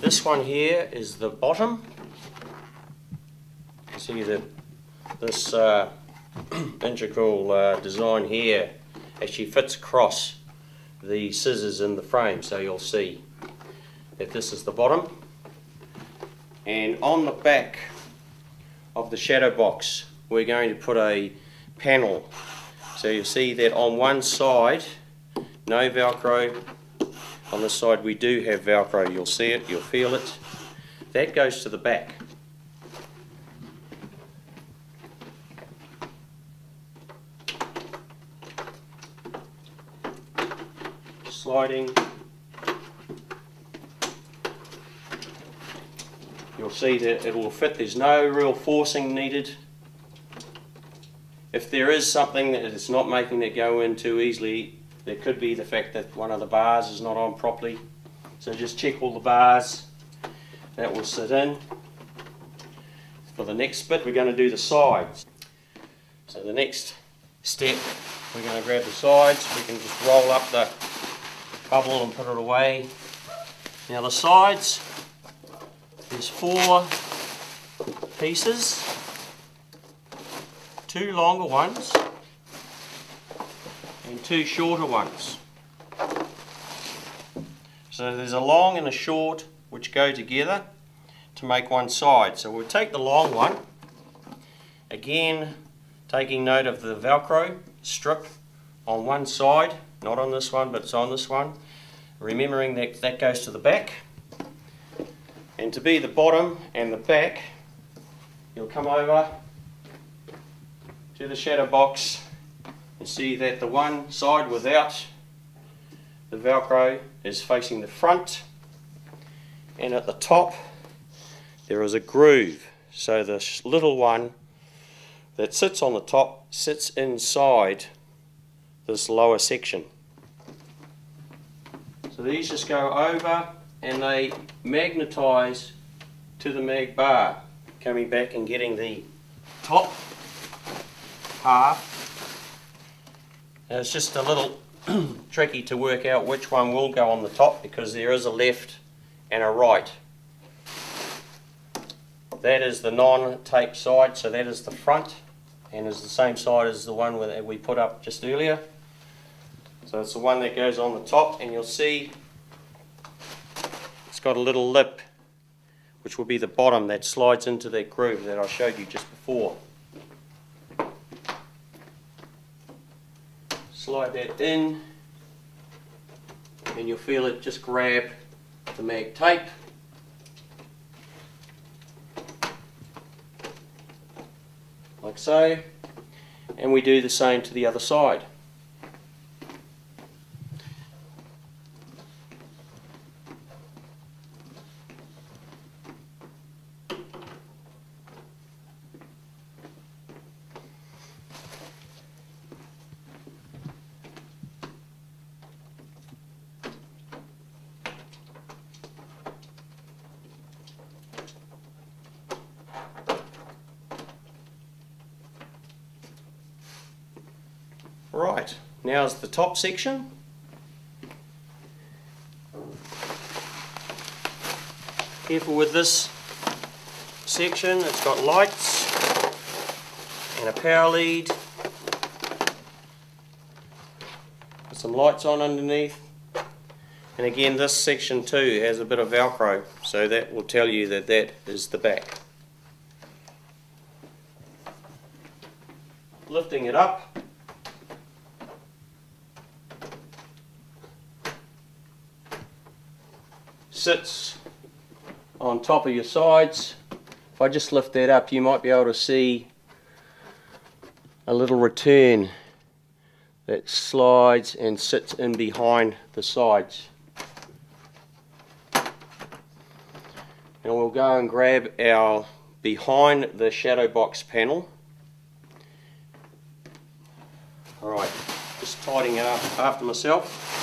This one here is the bottom. You see that this integral design here actually fits across the scissors in the frame, so you'll see that this is the bottom. And on the back of the Shadowbox we're going to put a panel, so you'll see that on one side no Velcro, on this side we do have Velcro. You'll see it, you'll feel it. That goes to the back. Sliding, you'll see that it will fit. There's no real forcing needed. If there is something that is not making it go in too easily, there could be the fact that one of the bars is not on properly. So just check all the bars. That will sit in. For the next bit we're going to do the sides. So the next step, we're going to grab the sides. We can just roll up the bubble and put it away. Now the sides, there's 4 pieces, 2 longer ones and 2 shorter ones. So there's a long and a short which go together to make one side. So we'll take the long one, again taking note of the Velcro strip on one side, not on this one but it's on this one, remembering that that goes to the back. And to be the bottom and the back, you'll come over to the Shadowbox and see that the one side without the Velcro is facing the front, and at the top there is a groove, so the little one that sits on the top sits inside this lower section. So these just go over and they magnetize to the mag bar, coming back and getting the top half. Now it's just a little tricky to work out which one will go on the top, because there is a left and a right. That is the non-tape side, so that is the front and is the same side as the one that we put up just earlier. So it's the one that goes on the top, and you'll see it's got a little lip which will be the bottom that slides into that groove that I showed you just before. Slide that in and you'll feel it just grab the mag tape. Like so, and we do the same to the other side. Right, now's the top section. Careful with this section, it's got lights and a power lead. Put some lights on underneath. And again, this section too has a bit of Velcro, so that will tell you that that is the back. Lifting it up. Sits on top of your sides. If I just lift that up, you might be able to see a little return that slides and sits in behind the sides. And we'll go and grab our behind the Shadowbox panel. Alright, just tidying it up after myself.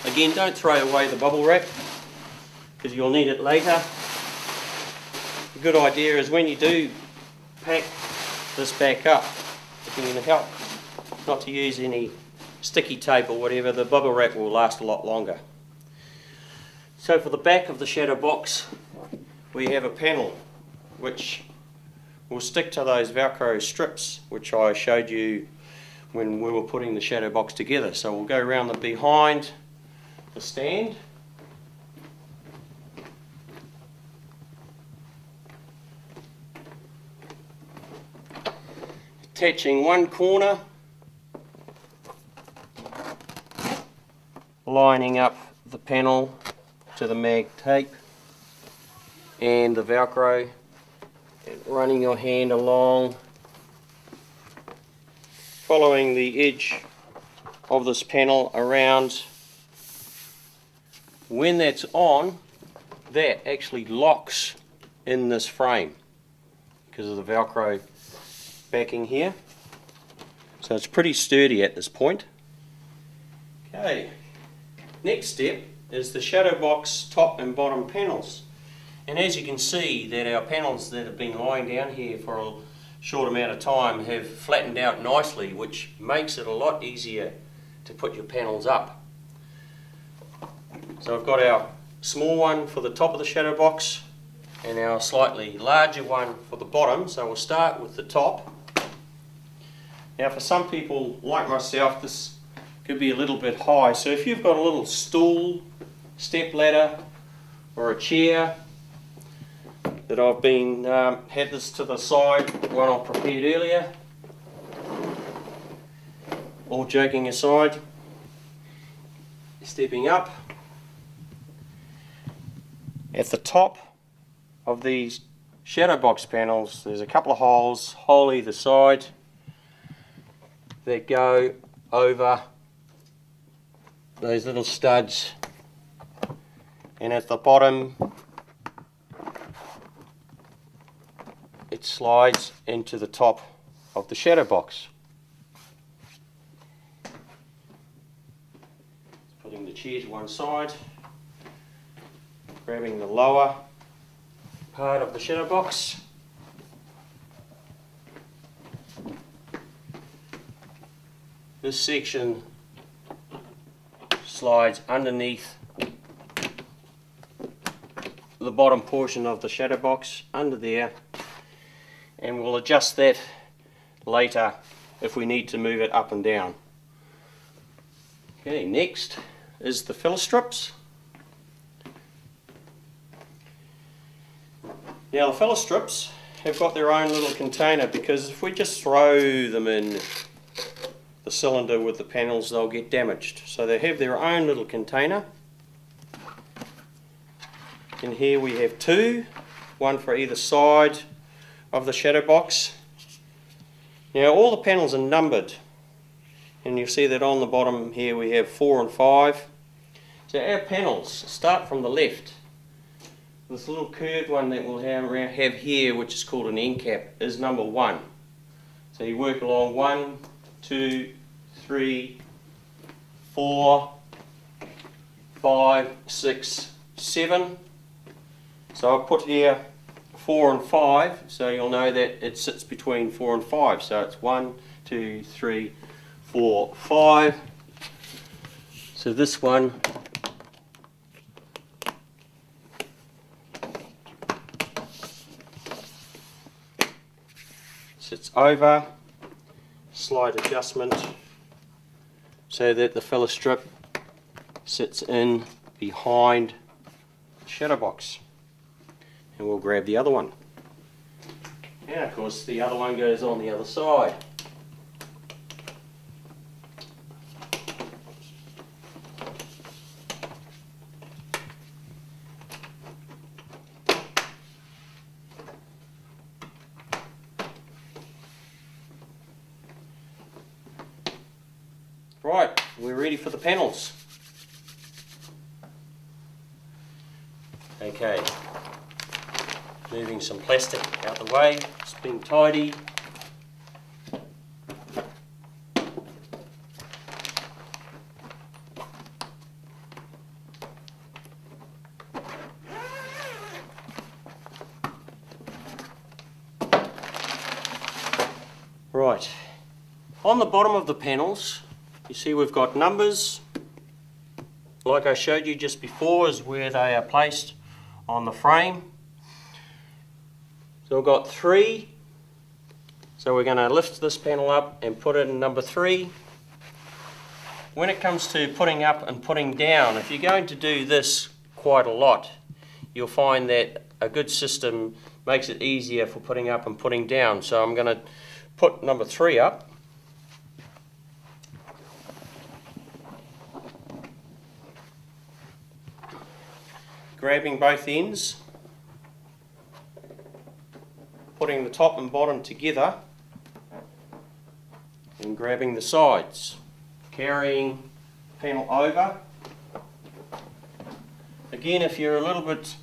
Again, don't throw away the bubble wrap, because you'll need it later. A good idea is when you do pack this back up, it can help not to use any sticky tape or whatever. The bubble wrap will last a lot longer. So for the back of the Shadowbox we have a panel which will stick to those Velcro strips which I showed you when we were putting the Shadowbox together. So we'll go around the behind the stand. Attaching one corner, lining up the panel to the mag tape and the Velcro, and running your hand along, following the edge of this panel around. When that's on, that actually locks in this frame because of the Velcro backing here. So it's pretty sturdy at this point. Okay, next step is the Shadowbox top and bottom panels. And as you can see that our panels that have been lying down here for a short amount of time have flattened out nicely, which makes it a lot easier to put your panels up. So I've got our small one for the top of the Shadowbox and our slightly larger one for the bottom. So we'll start with the top. Now for some people like myself this could be a little bit high, so if you've got a little stool, step ladder or a chair that I've been had this to the side, one I prepared earlier. All joking aside, stepping up. At the top of these Shadowbox panels there's a couple of holes, hole either side, that go over those little studs, and at the bottom it slides into the top of the Shadowbox. Putting the chair to one side, grabbing the lower part of the Shadowbox, this section slides underneath the bottom portion of the Shadowbox under there, and we'll adjust that later if we need to move it up and down. Okay, next is the filler strips. Now the filler strips have got their own little container, because if we just throw them in the cylinder with the panels they'll get damaged. So they have their own little container. And here we have two, one for either side of the Shadowbox. Now all the panels are numbered, and you'll see that on the bottom here we have 4 and 5. So our panels start from the left. This little curved one that we'll have here, which is called an end cap, is number 1. So you work along 1, 2, 3, 4, 5, 6, 7. So I've put here 4 and 5, so you'll know that it sits between 4 and 5. So it's 1, 2, 3, 4, 5. So this one sits over, slide adjustment so that the filler strip sits in behind the Shadowbox. And we'll grab the other one. And of course the other one goes on the other side. Right, we're ready for the panels. Okay, moving some plastic out the way, just being tidy. Right, on the bottom of the panels you see we've got numbers like I showed you just before, is where they are placed on the frame. So we've got 3. So we're going to lift this panel up and put it in number 3. When it comes to putting up and putting down, if you're going to do this quite a lot, you'll find that a good system makes it easier for putting up and putting down. So I'm going to put number 3 up. Grabbing both ends, putting the top and bottom together, and grabbing the sides, carrying panel over. Again, if you're a little bit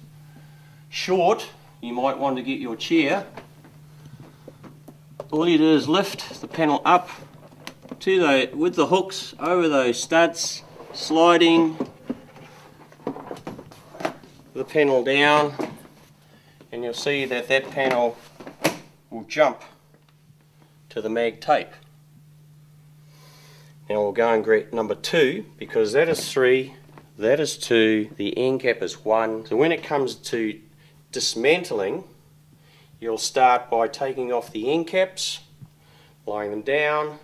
short, you might want to get your chair. All you do is lift the panel up to with the hooks over those studs, sliding the panel down, and you'll see that that panel will jump to the mag tape. Now we'll go and grab number 2, because that is 3, that is 2, the end cap is 1. So when it comes to dismantling, you'll start by taking off the end caps, laying them down.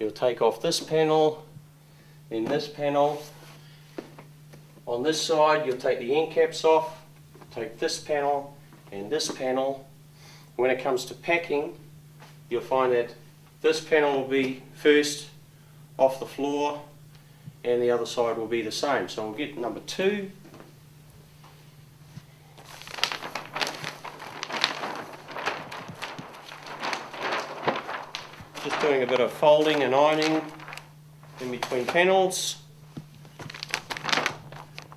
You'll take off this panel, then this panel. On this side, you'll take the end caps off, take this panel and this panel. When it comes to packing, you'll find that this panel will be first off the floor and the other side will be the same. So we'll get number 2. Just doing a bit of folding and ironing in between panels.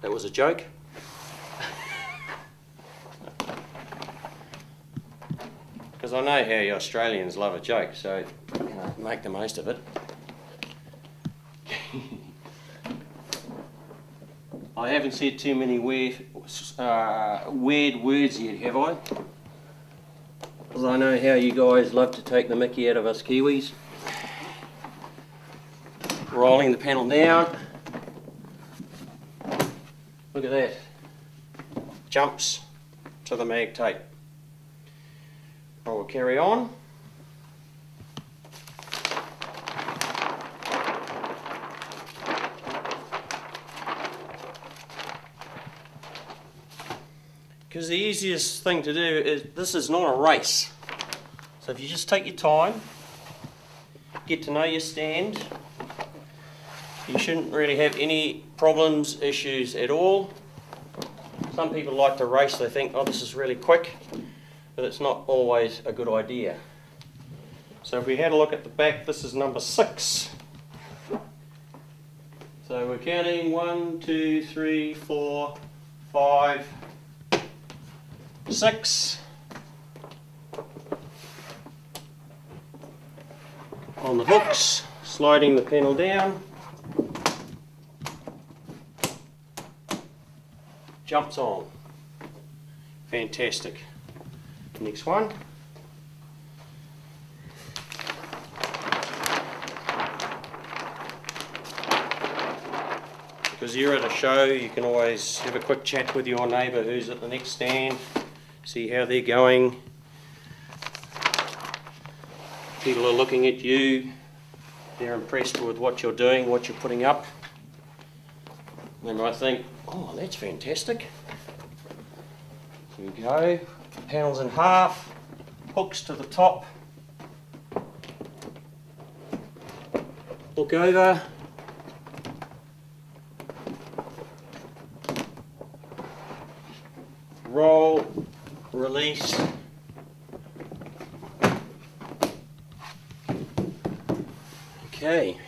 That was a joke. Because I know how you Australians love a joke, so make the most of it. I haven't said too many weird words yet, have I? Because I know how you guys love to take the mickey out of us Kiwis. Rolling the panel down. Look at that. Jumps to the mag tape. I will carry on. Because the easiest thing to do is, this is not a race. So if you just take your time, get to know your stand, you shouldn't really have any problems, issues at all. Some people like to race, they think, oh, this is really quick, but it's not always a good idea. So if we had a look at the back, this is number 6. So we're counting 1, 2, 3, 4, 5, 6. On the hooks, sliding the panel down. Jumps on. Fantastic. Next one. Because you're at a show, you can always have a quick chat with your neighbour who's at the next stand, see how they're going. People are looking at you, they're impressed with what you're doing, what you're putting up. They might think, oh, that's fantastic. Here we go, the panel's in half, hooks to the top, hook over, roll, release, okay.